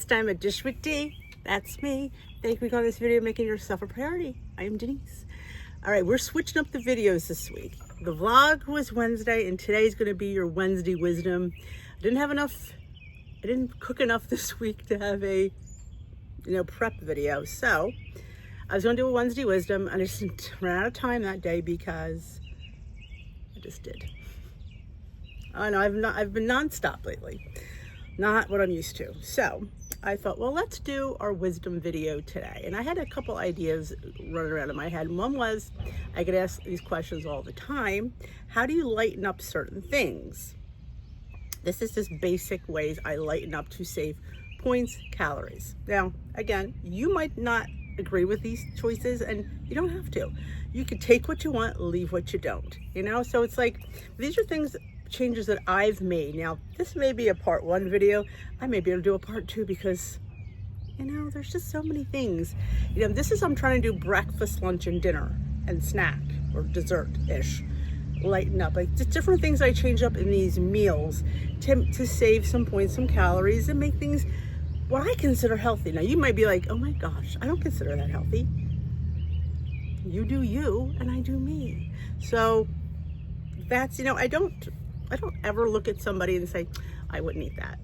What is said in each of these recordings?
time, a dish with D. That's me. Thank you for clicking on this video, making yourself a priority. I am Denise. All right, we're switching up the videos this week. The vlog was Wednesday, and today's going to be your Wednesday wisdom. I didn't cook enough this week to have a, prep video. So I was going to do a Wednesday wisdom, and I just ran out of time that day because I just did. I know I've been nonstop lately. Not what I'm used to. So I thought, well, let's do our wisdom video today. And I had a couple ideas running around in my head. One was, I get asked these questions all the time. How do you lighten up certain things? This is just basic ways I lighten up to save points, calories. Now, again, you might not agree with these choices, and you don't have to. You can take what you want, leave what you don't. So it's like, these are changes that I've made. Now, this may be a part 1 video. I may be able to do a part 2 because, there's just so many things. I'm trying to do breakfast, lunch, and dinner, and snack, or dessert-ish. Lighten up. Like, just different things I change up in these meals to save some points, some calories, and make things what I consider healthy. Now, you might be like, oh my gosh, I don't consider that healthy. You do you, and I do me. So that's, I don't ever look at somebody and say, I wouldn't eat that.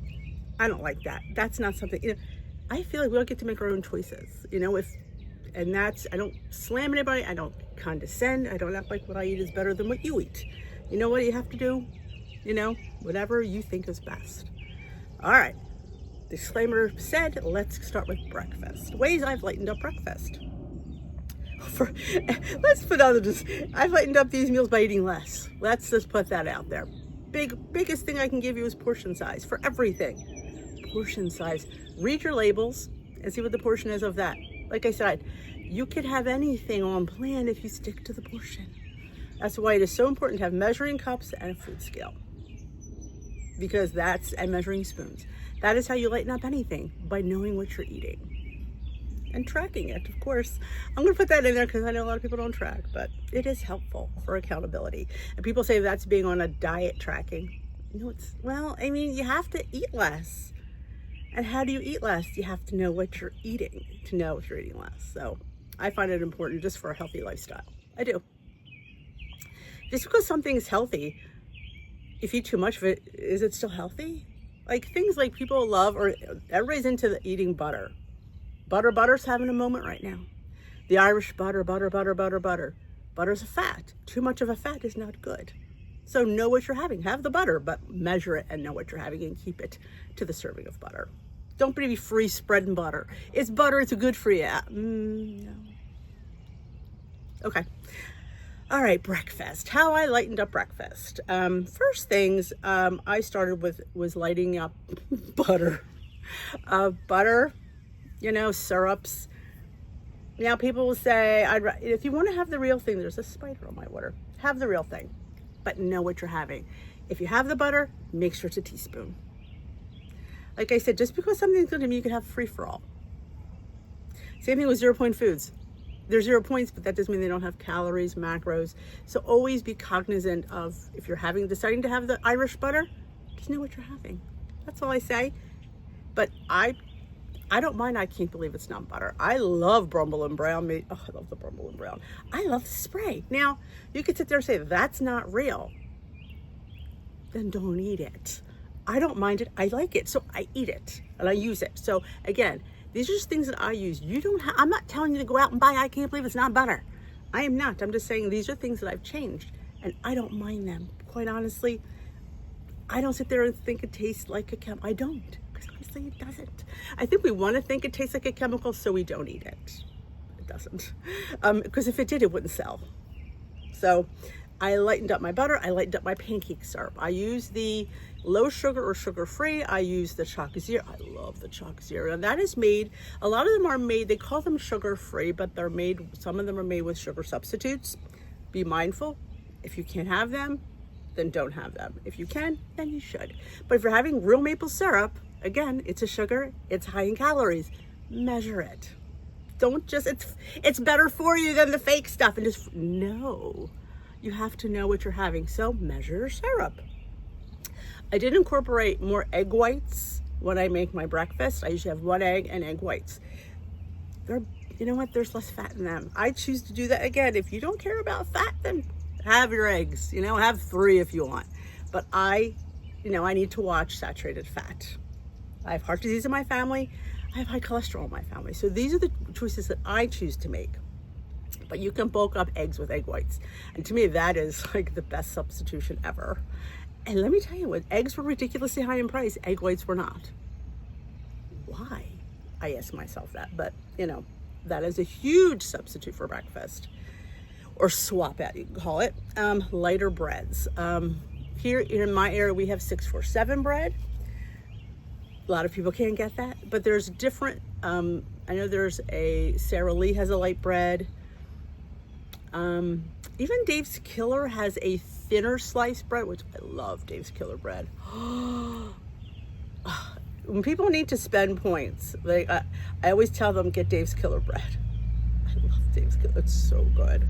I don't like that. That's not something, I feel like we all get to make our own choices, I don't slam anybody. I don't condescend. I don't act like what I eat is better than what you eat. You know what you have to do? Whatever you think is best. All right. Disclaimer said, let's start with breakfast. Ways I've lightened up breakfast. I've lightened up these meals by eating less. Let's just put that out there. Biggest thing I can give you is portion size for everything. Portion size. Read your labels and see what the portion is of that. Like I said, you could have anything on plan if you stick to the portion. That's why it is so important to have measuring cups and a food scale. And measuring spoons. That is how you lighten up anything, by knowing what you're eating. And tracking it, of course. I'm going to put that in there because I know a lot of people don't track, but it is helpful for accountability. And people say that's being on a diet tracking. You have to eat less. And how do you eat less? You have to know what you're eating to know if you're eating less. So I find it important just for a healthy lifestyle. I do. Just because something is healthy, if you eat too much of it, is it still healthy? Like things like people love, or everybody's into eating butter. Butter's having a moment right now. The Irish butter. Butter's a fat. Too much of a fat is not good. So know what you're having. Have the butter, but measure it and know what you're having and keep it to the serving of butter. Don't be free spreading butter. It's butter, it's good for you. No. Okay. All right, breakfast. How I lightened up breakfast. First things I started with was lighting up butter. Butter, syrups. Now people will say, if you want to have the real thing, there's a spider on my water. Have the real thing, but know what you're having. If you have the butter, make sure it's a teaspoon. Like I said, just because something's good to me, you can have free for all. Same thing with 0 point foods. They're 0 points, but that doesn't mean they don't have calories, macros. So always be cognizant of, if you're deciding to have the Irish butter, just know what you're having. That's all I say. But I don't mind. I can't believe it's not butter. I love Brumble and Brown meat. Oh, I love the Brumble and Brown. I love the spray. Now, you could sit there and say, that's not real. Then don't eat it. I don't mind it. I like it. So I eat it and I use it. So again, these are just things that I use. I'm not telling you to go out and buy, I can't believe it's not butter. I am not. I'm just saying these are things that I've changed and I don't mind them. Quite honestly, I don't sit there and think it tastes like a chemical. I don't, because honestly it doesn't. I think we want to think it tastes like a chemical, so we don't eat it. It doesn't. Because if it did, it wouldn't sell. So I lightened up my butter. I lightened up my pancake syrup. I use the low sugar or sugar-free. I use the Choc Zero. I love the Choc Zero. And that is made, a lot of them are made, they call them sugar-free, but some of them are made with sugar substitutes. Be mindful. If you can't have them, then don't have them. If you can, then you should. But if you're having real maple syrup, again, it's a sugar, it's high in calories. Measure it. Don't just, it's better for you than the fake stuff. And just, no. You have to know what you're having. So measure your syrup. I did incorporate more egg whites when I make my breakfast. I usually have 1 egg and egg whites. You know what? There's less fat in them. I choose to do that. Again, if you don't care about fat, then have your eggs. Have 3 if you want. But I need to watch saturated fat. I have heart disease in my family. I have high cholesterol in my family. So these are the choices that I choose to make. But you can bulk up eggs with egg whites. And to me, that is like the best substitution ever. And let me tell you, when eggs were ridiculously high in price, egg whites were not. Why? I ask myself that. But, that is a huge substitute for breakfast. Or swap out, you can call it. Lighter breads. Here in my area, we have 647 bread. A lot of people can't get that, but there's different, I know there's Sara Lee has a light bread. Even Dave's Killer has a thinner sliced bread, which I love Dave's Killer bread. When people need to spend points, I always tell them, get Dave's Killer bread. I love Dave's Killer, it's so good.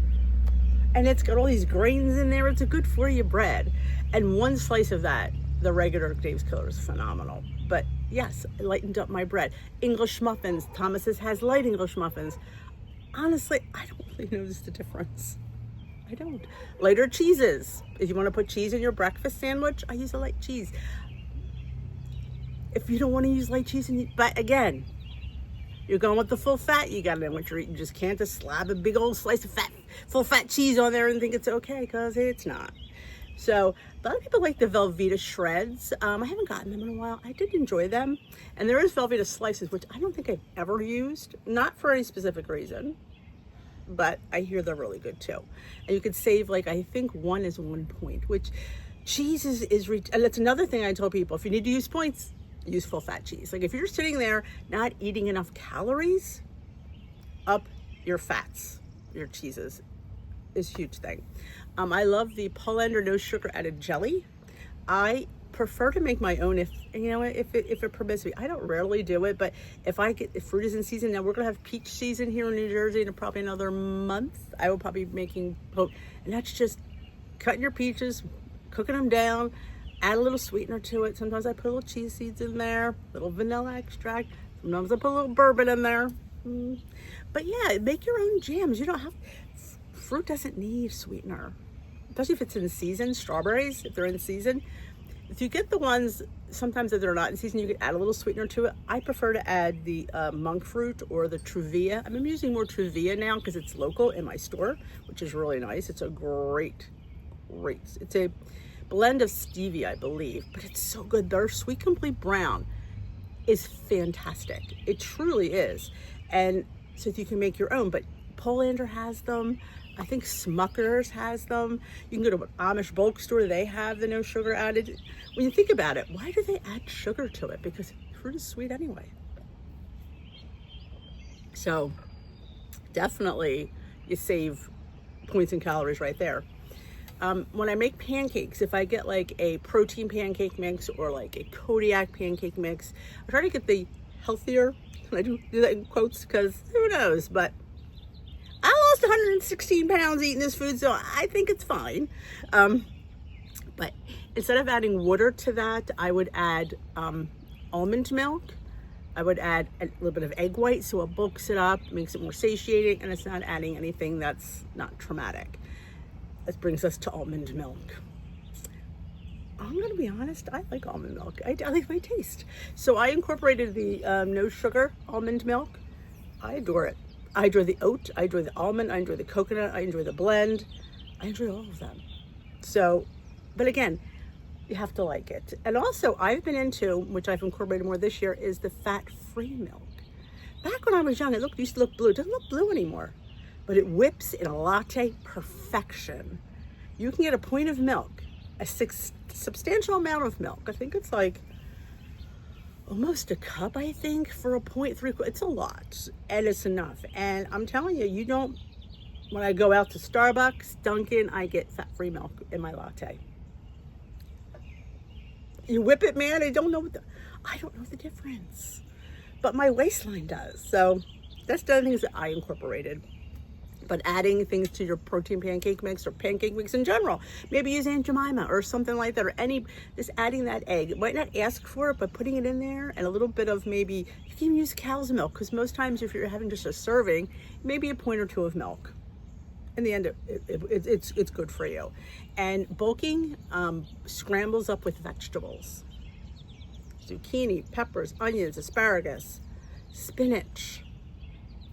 And it's got all these grains in there. It's a good for you bread. And 1 slice of that, the regular Dave's Killer, is phenomenal. But yes, I lightened up my bread. English muffins. Thomas's has light English muffins. Honestly, I don't really notice the difference. I don't. Lighter cheeses. If you want to put cheese in your breakfast sandwich, I use a light cheese. If you don't want to use light cheese, but again, you're going with the full fat, you got to know what you're eating. You just can't just slap a big old slice of full fat cheese on there and think it's okay, because it's not. So a lot of people like the Velveeta shreds. I haven't gotten them in a while. I did enjoy them. And there is Velveeta slices, which I don't think I've ever used, not for any specific reason, but I hear they're really good too. And you could save, I think 1 is 1 point, which cheese is and that's another thing I tell people. If you need to use points, use full fat cheese. If you're sitting there not eating enough calories, up your fats, your cheeses is a huge thing. I love the Polander no sugar added jelly. I prefer to make my own if it permits me. I don't rarely do it, but if fruit is in season, now we're gonna have peach season here in New Jersey in probably another month. I will probably be making and that's just cutting your peaches, cooking them down, add a little sweetener to it. Sometimes I put a little cheese seeds in there, a little vanilla extract. Sometimes I put a little bourbon in there. But yeah, make your own jams. You don't have, fruit doesn't need sweetener, especially if it's in season. Strawberries, if they're in season. If you get the ones, sometimes if they're not in season, you can add a little sweetener to it. I prefer to add the monk fruit or the Truvia. I'm using more Truvia now because it's local in my store, which is really nice. It's a great, it's a blend of stevia, I believe, but it's so good. Their Sweet Complete Brown is fantastic. It truly is. And so you can make your own, but Polander has them. I think Smucker's has them. You can go to an Amish bulk store. They have the no sugar added. When you think about it, why do they add sugar to it? Because fruit is sweet anyway. So definitely you save points and calories right there. When I make pancakes, if I get a protein pancake mix or a Kodiak pancake mix, I try to get the healthier, and I do that in quotes because who knows, but I lost 116 pounds eating this food, so I think it's fine. But instead of adding water to that, I would add almond milk. I would add a little bit of egg white so it bulks it up, makes it more satiating, and it's not adding anything that's not traumatic. This brings us to almond milk. I'm gonna be honest, I like almond milk. I like my taste. So I incorporated the no sugar almond milk. I adore it. I enjoy the oat, I enjoy the almond, I enjoy the coconut, I enjoy the blend. I enjoy all of them. So, but again, you have to like it. And also I've been into, which I've incorporated more this year, is the fat-free milk. Back when I was young, it used to look blue. It doesn't look blue anymore, but it whips in a latte perfection. You can get a point of milk, a substantial amount of milk. I think it's almost a cup, I think, for a 0.3. It's a lot, and it's enough. And I'm telling you, when I go out to Starbucks, Dunkin', I get fat-free milk in my latte. You whip it, man, I don't know the difference, but my waistline does. So that's the other things that I incorporated. But adding things to your protein pancake mix or pancake mix in general, maybe use Aunt Jemima or something like that, or just adding that egg. It might not ask for it, but putting it in there and a little bit of maybe, you can use cow's milk, because most times if you're having just a serving, maybe a point or two of milk. In the end, it's good for you. And bulking scrambles up with vegetables. Zucchini, peppers, onions, asparagus, spinach.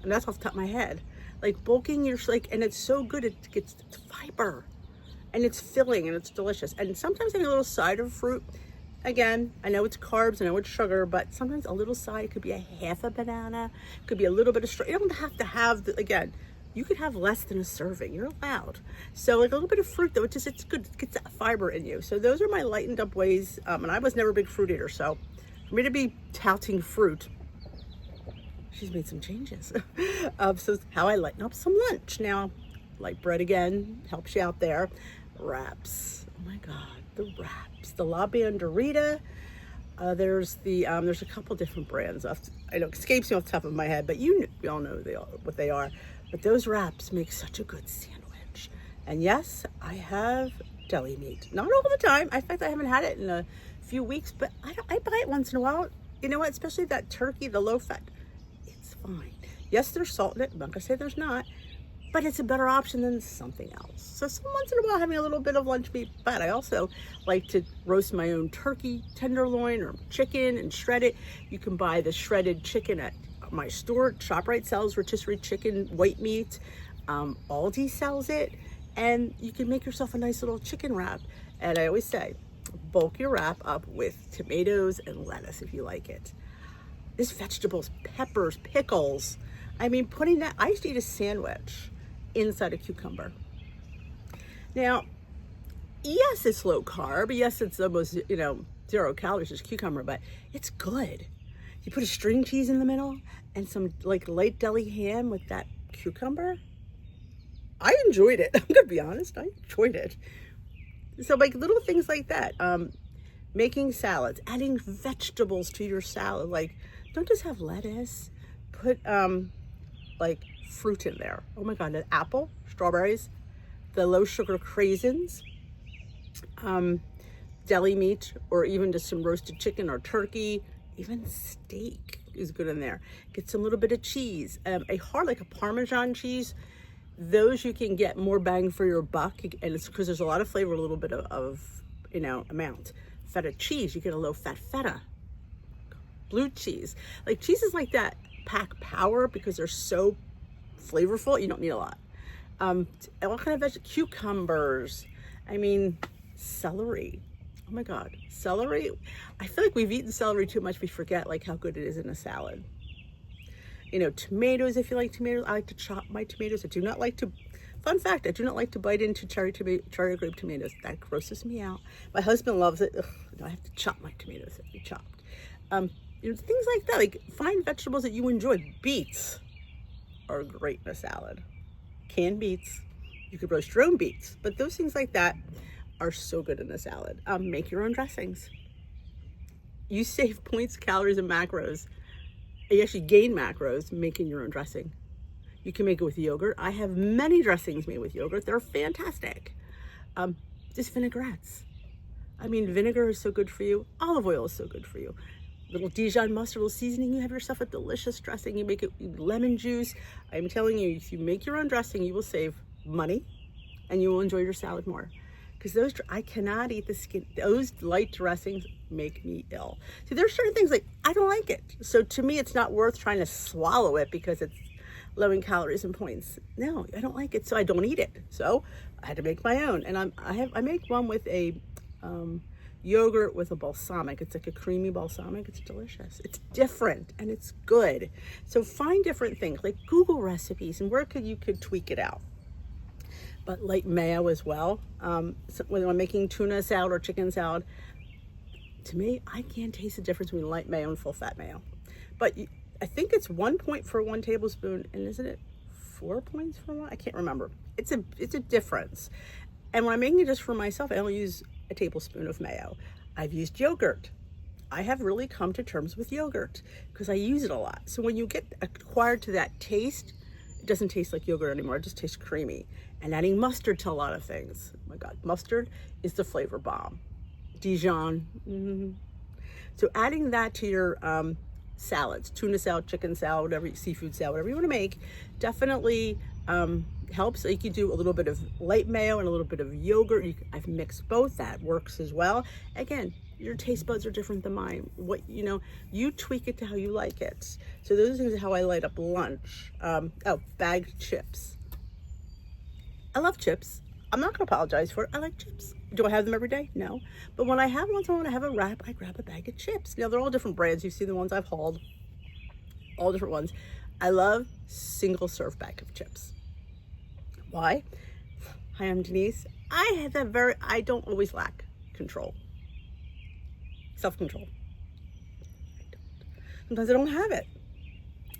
And that's off the top of my head. Like bulking, and it's so good, it gets fiber and it's filling and it's delicious. And sometimes having a little side of fruit, again, I know it's carbs, I know it's sugar, but sometimes a little side could be a half a banana, could be a little bit of you don't have to have, again, you could have less than a serving, you're allowed. So like a little bit of fruit though, it's good, it gets that fiber in you. So those are my lightened up ways. And I was never a big fruit eater, so for me to be touting fruit, she's made some changes. So how I lighten up some lunch. Now, light bread again, helps you out there. Wraps, oh my God, the wraps. The La Banderita, there's a couple different brands. I know it escapes me off the top of my head, but we all know what they are. But those wraps make such a good sandwich. And yes, I have deli meat. Not all the time. In fact, I haven't had it in a few weeks, but I buy it once in a while. You know what, especially that turkey, the low fat, fine. Yes, there's salt in it. I'm not gonna say there's not, but it's a better option than something else. So once in a while having a little bit of lunch meat, but I also like to roast my own turkey tenderloin or chicken and shred it. You can buy the shredded chicken at my store. ShopRite sells rotisserie chicken white meat. Aldi sells it, and you can make yourself a nice little chicken wrap. And I always say, bulk your wrap up with tomatoes and lettuce if you like it. There's vegetables, peppers, pickles. I mean, putting that, I used to eat a sandwich inside a cucumber. Now, yes, it's low carb. Yes, it's almost, 0 calories as cucumber, but it's good. You put a string cheese in the middle and some like light deli ham with that cucumber. I enjoyed it. I'm gonna be honest, I enjoyed it. So like little things like that. Making salads, adding vegetables to your salad. Like, don't just have lettuce. Put like fruit in there. Oh my God, an apple, strawberries, the low sugar craisins, deli meat, or even just some roasted chicken or turkey, even steak is good in there. Get some little bit of cheese, like a Parmesan cheese. Those you can get more bang for your buck, and it's because there's a lot of flavor, a little bit of amount. Feta cheese, you get a low fat feta. Blue cheese, like cheeses like that pack power because they're so flavorful. You don't need a lot. All kind of vegetables, cucumbers. I mean, celery. Oh my God, celery. I feel like we've eaten celery too much. We forget like how good it is in a salad. Tomatoes, if you like tomatoes. I like to chop my tomatoes. Fun fact, I do not like to bite into cherry or grape tomatoes. That grosses me out. My husband loves it. Ugh, I have to chop my tomatoes that we chopped. Things like that. Like find vegetables that you enjoy. Beets are great in a salad. Canned beets. You could roast your own beets. But those things like that are so good in a salad. Make your own dressings. You save points, calories, and macros. You actually gain macros making your own dressing. You can make it with yogurt. I have many dressings made with yogurt. They're fantastic. Just vinaigrettes. I mean, vinegar is so good for you. Olive oil is so good for you. Little Dijon mustard, little seasoning. You have yourself a delicious dressing. You make it with lemon juice. I'm telling you, if you make your own dressing, you will save money and you will enjoy your salad more. Because I cannot eat the skin. Those light dressings make me ill. See, there's certain things like, I don't like it. So to me, it's not worth trying to swallow it because it's low in calories and points. No, I don't like it, so I don't eat it. So I had to make my own. And I make one with a yogurt with a balsamic. It's like a creamy balsamic. It's delicious. It's different and it's good. So find different things, like Google recipes and where you could tweak it out. But light mayo as well. So when I'm making tuna salad or chicken salad, to me, I can't taste the difference between light mayo and full fat mayo. But I think it's 1 point for 1 tablespoon, and isn't it 4 points for one? I can't remember. It's a difference. And when I'm making it just for myself, I only use a tablespoon of mayo. I've used yogurt. I have really come to terms with yogurt because I use it a lot. So when you get acquired to that taste, It doesn't taste like yogurt anymore. It just tastes creamy. And adding mustard to a lot of things. Oh my God, mustard is the flavor bomb. Dijon. So adding that to your salads, tuna salad, chicken salad, whatever, seafood salad, whatever you want to make, definitely helps. You can do a little bit of light mayo and a little bit of yogurt. I've mixed both. That works as well. Again, your taste buds are different than mine. You tweak it to how you like it. So those are things how I light up lunch. Bagged chips. I love chips. I'm not gonna apologize for it. I like chips. Do I have them every day? No. But when I have one, so when I have a wrap, I grab a bag of chips. Now they're all different brands. You've seen the ones I've hauled, all different ones. I love single serve bag of chips. Why? Hi, I'm Denise. I don't always lack control. Self-control. Sometimes I don't have it.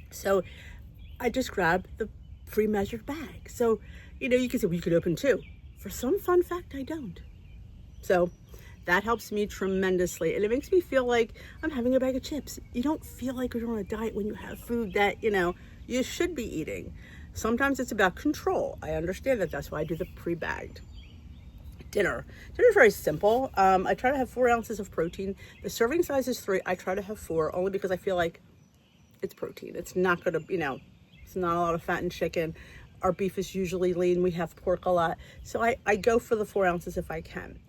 So I just grab the pre-measured bag. So, you can say, well, you could open two. For some fun fact, I don't. So that helps me tremendously. And it makes me feel like I'm having a bag of chips. You don't feel like you're on a diet when you have food that, you should be eating. Sometimes it's about control. I understand that. That's why I do the pre-bagged. Dinner is very simple. I try to have 4 ounces of protein. The serving size is 3. I try to have 4 only because I feel like it's protein. It's not going to, it's not a lot of fat in chicken. Our beef is usually lean. We have pork a lot. So I go for the 4 ounces if I can.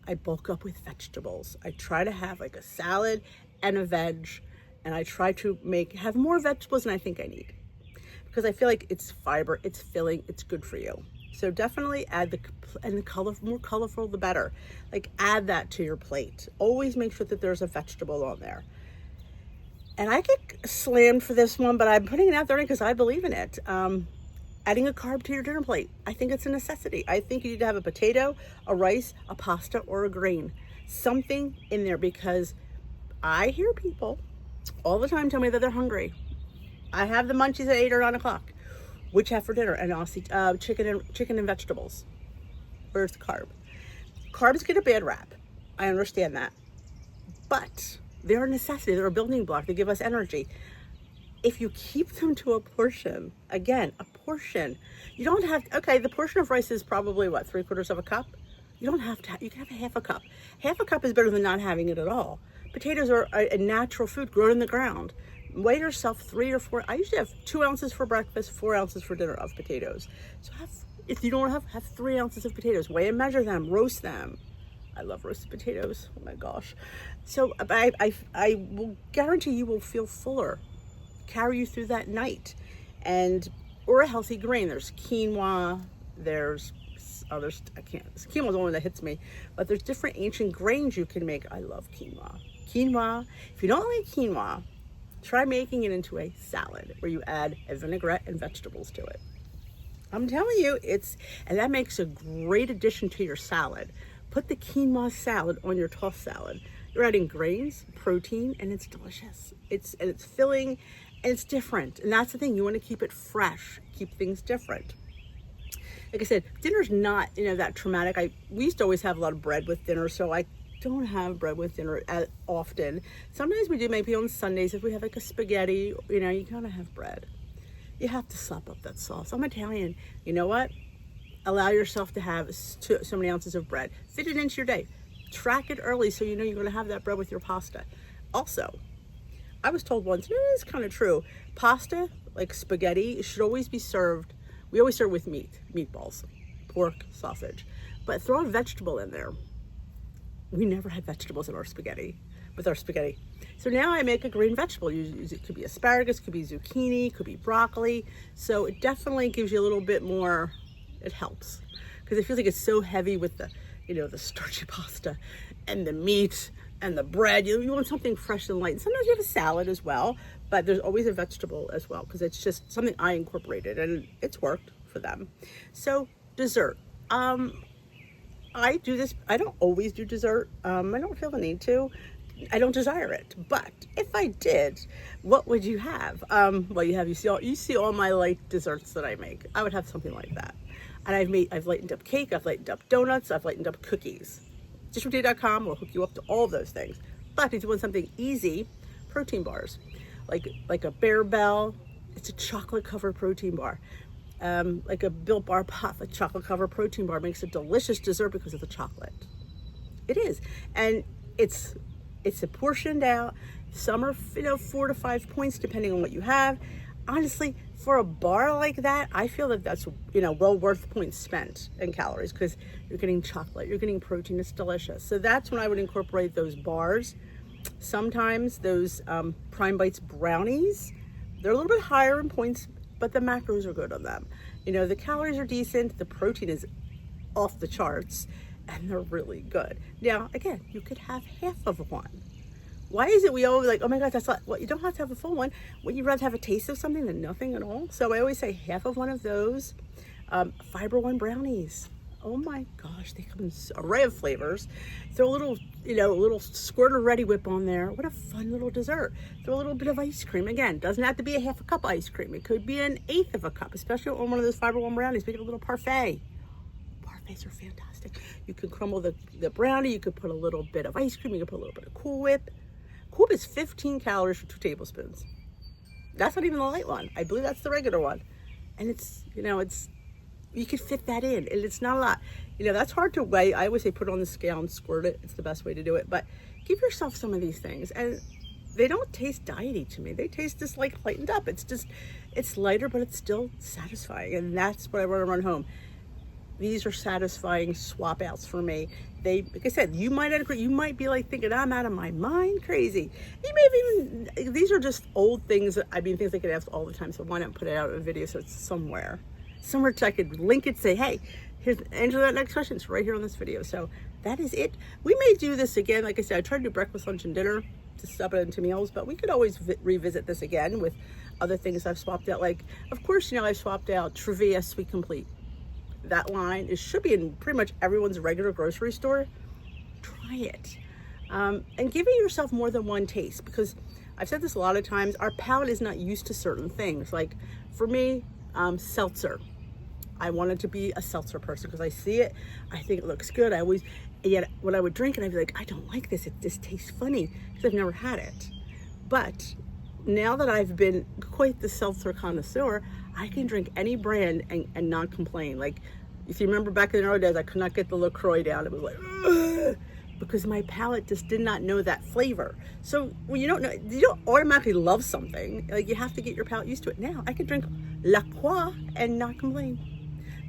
I bulk up with vegetables. I try to have like a salad and a veg. And I try to have more vegetables than I think I need. Because I feel like it's fiber, it's filling, it's good for you. So definitely add the more colorful, the better. Like add that to your plate. Always make sure that there's a vegetable on there. And I get slammed for this one, but I'm putting it out there because I believe in it. Adding a carb to your dinner plate. I think it's a necessity. I think you need to have a potato, a rice, a pasta, or a grain. Something in there, because I hear people all the time tell me that they're hungry. I have the munchies at 8 or 9 o'clock. Which have for dinner? And I'll see chicken and vegetables. Where's the carb? Carbs get a bad rap. I understand that. But they're a necessity. They're a building block. They give us energy. If you keep them to a portion, again, a portion, you don't have, the portion of rice is probably what, 3/4 of a cup? You don't have to, you can have a half a cup. Half a cup is better than not having it at all. Potatoes are a natural food grown in the ground. Weigh yourself 3 or 4. I usually have 2 ounces for breakfast, 4 ounces for dinner of potatoes. So if you don't have 3 ounces of potatoes, weigh and measure them, roast them. I love roasted potatoes. Oh my gosh. So I will guarantee you will feel fuller, carry you through that night. Or a healthy grain. There's quinoa, there's others, quinoa's the only one that hits me, but there's different ancient grains you can make. I love quinoa. Quinoa, if you don't like quinoa, try making it into a salad where you add a vinaigrette and vegetables to it. I'm telling you, and that makes a great addition to your salad. Put the quinoa salad on your tossed salad. You're adding grains, protein, and it's delicious. It's filling, and it's different. And that's the thing, you want to keep it fresh, keep things different. Like I said, dinner's not, that traumatic. We used to always have a lot of bread with dinner, so I don't have bread with dinner as often. Sometimes we do, maybe on Sundays, if we have like a spaghetti, you gotta have bread. You have to slap up that sauce. I'm Italian. You know what? Allow yourself to have so many ounces of bread. Fit it into your day. Track it early so you know you're gonna have that bread with your pasta. Also, I was told once, and it is kind of true, pasta, like spaghetti, should always be served. We always serve with meatballs, pork, sausage, but throw a vegetable in there. We never had vegetables in our spaghetti, So now I make a green vegetable. It could be asparagus, could be zucchini, could be broccoli. So it definitely gives you a little bit more, it helps. Because it feels like it's so heavy with the, the starchy pasta and the meat and the bread. You want something fresh and light. And sometimes you have a salad as well, but there's always a vegetable as well, because it's just something I incorporated and it's worked for them. So dessert. I do this, I don't always do dessert. I don't feel the need to. I don't desire it. But if I did, what would you have? You see all my light desserts that I make. I would have something like that. And I've lightened up cake, I've lightened up donuts, I've lightened up cookies. Dishwithday.com will hook you up to all of those things. But if you want something easy, protein bars. Like a Bear Bell, It's a chocolate covered protein bar. Like a Built Bar Puff, a chocolate covered protein bar makes a delicious dessert because of the chocolate. It is. And it's portioned out. Some are, 4 to 5 points depending on what you have. Honestly, for a bar like that, I feel that that's, well worth points spent in calories because you're getting chocolate, you're getting protein, it's delicious. So that's when I would incorporate those bars. Sometimes those Prime Bites brownies, they're a little bit higher in points, but the macros are good on them. The calories are decent, the protein is off the charts, and they're really good. Now, again, you could have half of one. Why is it we always like, oh my God, that's not, well, you don't have to have a full one. Wouldn't you rather have a taste of something than nothing at all? So I always say half of one of those. Fiber One brownies. Oh my gosh, they come in an array of flavors. Throw a little, a little squirt of Ready Whip on there. What a fun little dessert. Throw a little bit of ice cream. Again, doesn't have to be a half a cup ice cream. It could be an eighth of a cup, especially on one of those Fiber One brownies. Make it a little parfait. Parfaits are fantastic. You can crumble the brownie. You could put a little bit of ice cream. You can put a little bit of Cool Whip. Cool Whip is 15 calories for 2 tablespoons. That's not even the light one. I believe that's the regular one. And it's, you could fit that in, and it's not a lot. That's hard to weigh. I always say put it on the scale and squirt it. It's the best way to do it. But give yourself some of these things, and they don't taste diety to me. They taste just like lightened up. It's lighter, but it's still satisfying, and that's what I want to run home. These are satisfying swap outs for me. Like I said, you might agree. You might be like thinking I'm out of my mind crazy. You may have even, these are just old things. Things I get asked all the time. So why not put it out in a video so it's somewhere so I could link it, say, hey, here's answer that next question. It's right here on this video. So that is it. We may do this again. Like I said, I tried to do breakfast, lunch, and dinner to stop it into meals, but we could always revisit this again with other things I've swapped out. Like, of course, I've swapped out Trivia Sweet Complete. That line, it should be in pretty much everyone's regular grocery store. Try it. And giving yourself more than one taste, because I've said this a lot of times, our palate is not used to certain things. Like for me, seltzer. I wanted to be a seltzer person because I see it, I think it looks good. Yet when I would drink it, I'd be like, I don't like this. This tastes funny because I've never had it. But now that I've been quite the seltzer connoisseur, I can drink any brand and not complain. Like, if you remember back in the early days, I could not get the LaCroix down. It was like, ugh, because my palate just did not know that flavor. So when you don't automatically love something. Like, you have to get your palate used to it. Now I can drink La Croix and not complain.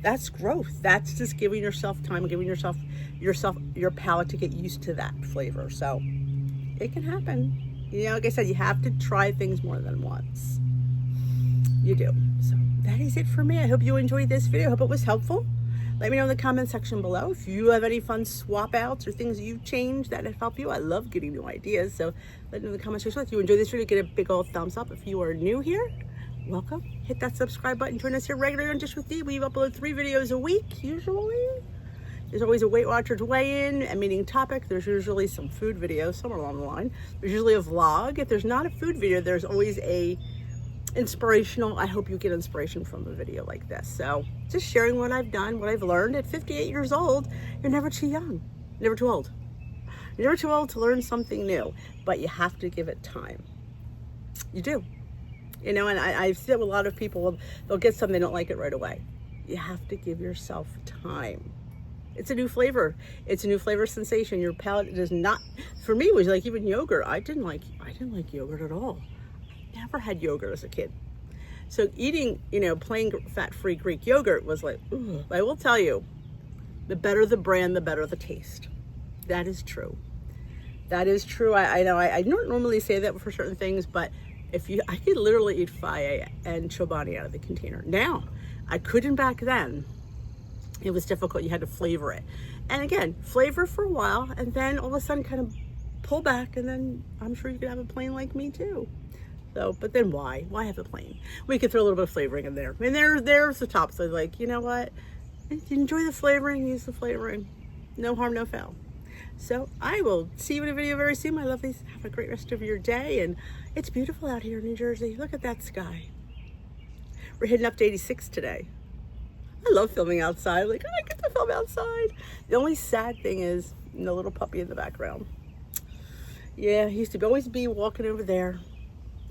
That's growth. That's just giving yourself time, giving yourself your palate to get used to that flavor. So it can happen. Like I said, you have to try things more than once. You do. So that is it for me. I hope you enjoyed this video. I hope it was helpful. Let me know in the comment section below if you have any fun swap outs or things you've changed that have helped you. I love getting new ideas. So let me know in the comment section. If you enjoyed this video, get a big old thumbs up. If you are new here, welcome. Hit that subscribe button. Join us here regularly on Dish with Dee. We upload 3 videos a week, usually. There's always a Weight Watchers weigh-in, a meeting topic. There's usually some food videos somewhere along the line. There's usually a vlog. If there's not a food video, there's always a inspirational. I hope you get inspiration from a video like this. So just sharing what I've done, what I've learned. At 58 years old, you're never too young, never too old. You're never too old to learn something new, but you have to give it time. You do. And I see that with a lot of people, they'll get something, they don't like it right away. You have to give yourself time. It's a new flavor. It's a new flavor sensation. Your palate does not, for me, it was like even yogurt. I didn't like yogurt at all. I never had yogurt as a kid. So eating, plain fat-free Greek yogurt was like, ugh. I will tell you, the better the brand, the better the taste. That is true. That is true. I know I don't normally say that for certain things, but I could literally eat faye and chobani out of the container. Now, I couldn't back then. It was difficult. You had to flavor it. And again, flavor for a while, and then all of a sudden kind of pull back, and then I'm sure you could have a plain like me too. So, but then why? Why have a plain? We could throw a little bit of flavoring in there. And there's the top. So like, you know what? Enjoy the flavoring, use the flavoring. No harm, no foul. So I will see you in a video very soon, my lovelies. Have a great rest of your day. And it's beautiful out here in New Jersey. Look at that sky. We're heading up to 86 today. I love filming outside. Like, oh, I get to film outside. The only sad thing is the little puppy in the background. Yeah, he used to always be walking over there.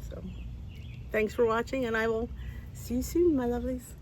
So Thanks for watching, and I will see you soon, my lovelies.